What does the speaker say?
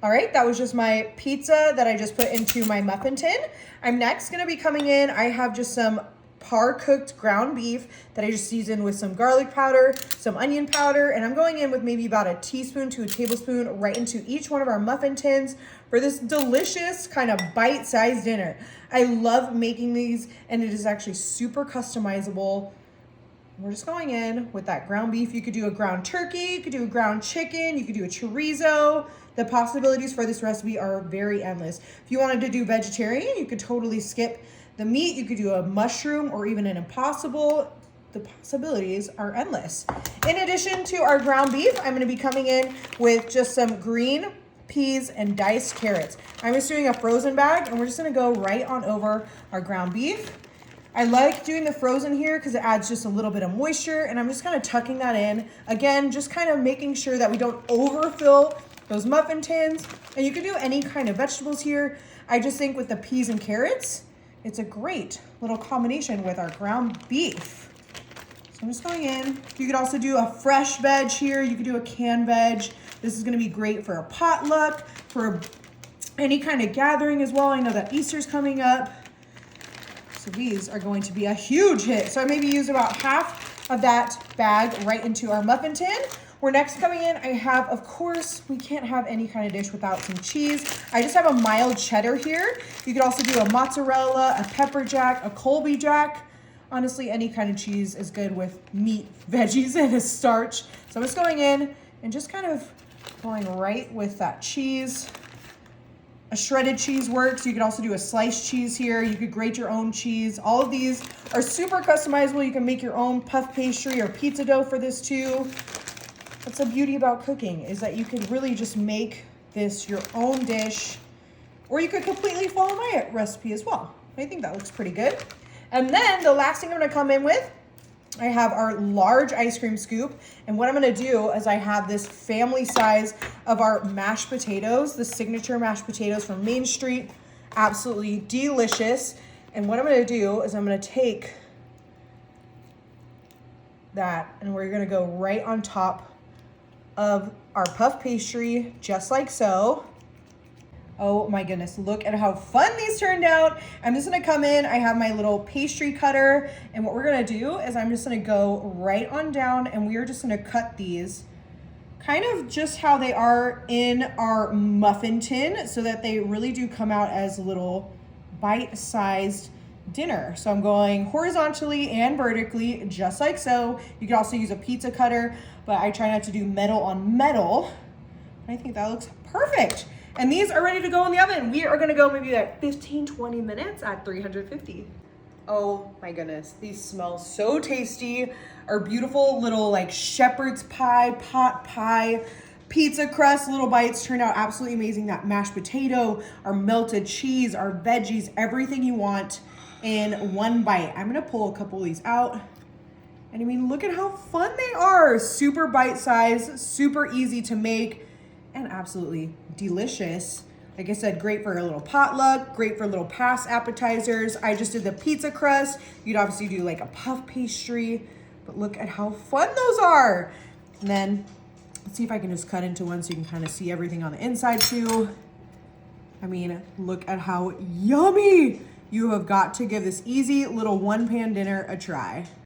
All right, that was just my pizza that I just put into my muffin tin. I'm next gonna be coming in, I have just some par cooked ground beef that I just seasoned with some garlic powder, some onion powder, and I'm going in with maybe about a teaspoon to a tablespoon right into each one of our muffin tins for this delicious kind of bite-sized dinner. I love making these, and it is actually super customizable. We're just going in with that ground beef. You could do a ground turkey, you could do a ground chicken, you could do a chorizo. The possibilities for this recipe are very endless. If you wanted to do vegetarian, you could totally skip the meat. You could do a mushroom or even an impossible. The possibilities are endless. In addition to our ground beef, I'm gonna be coming in with just some green peas and diced carrots. I'm just doing a frozen bag, and we're just gonna go right on over our ground beef. I like doing the frozen here because it adds just a little bit of moisture, and I'm just kind of tucking that in. Again, just kind of making sure that we don't overfill those muffin tins. And you can do any kind of vegetables here. I just think with the peas and carrots, it's a great little combination with our ground beef. So I'm just going in. You could also do a fresh veg here. You could do a canned veg. This is gonna be great for a potluck, for any kind of gathering as well. I know that Easter's coming up. So these are going to be a huge hit. So I maybe use about half of that bag right into our muffin tin. We're next coming in, I have, of course, we can't have any kind of dish without some cheese. I just have a mild cheddar here. You could also do a mozzarella, a pepper jack, a Colby jack. Honestly, any kind of cheese is good with meat, veggies, and a starch. So I'm just going in and just kind of going right with that cheese. A shredded cheese works. You could also do a sliced cheese here. You could grate your own cheese. All of these are super customizable. You can make your own puff pastry or pizza dough for this too. That's the beauty about cooking, is that you could really just make this your own dish, or you could completely follow my recipe as well. I think that looks pretty good. And then the last thing I'm gonna come in with, I have our large ice cream scoop. And what I'm gonna do is I have this family size of our mashed potatoes, the signature mashed potatoes from Main Street. Absolutely delicious. And what I'm gonna do is I'm gonna take that and we're gonna go right on top of our puff pastry, just like so. Oh my goodness, look at how fun these turned out. I'm just gonna come in, I have my little pastry cutter, and what we're gonna do is I'm just gonna go right on down, and we are just gonna cut these kind of just how they are in our muffin tin, so that they really do come out as little bite-sized dinner. So I'm going horizontally and vertically, just like so. You can also use a pizza cutter, but I try not to do metal on metal. I think that looks perfect. And these are ready to go in the oven. We are gonna go maybe like 15, 20 minutes at 350. Oh my goodness, these smell so tasty. Our beautiful little like shepherd's pie, pot pie, pizza crust, little bites turned out absolutely amazing. That mashed potato, our melted cheese, our veggies, everything you want in one bite. I'm gonna pull a couple of these out. And I mean, look at how fun they are. Super bite size, super easy to make, and absolutely delicious. Like I said, great for a little potluck, great for little past appetizers. I just did the pizza crust. You'd obviously do like a puff pastry, but look at how fun those are. And then let's see if I can just cut into one so you can kind of see everything on the inside too. I mean, look at how yummy. You have got to give this easy little one pan dinner a try.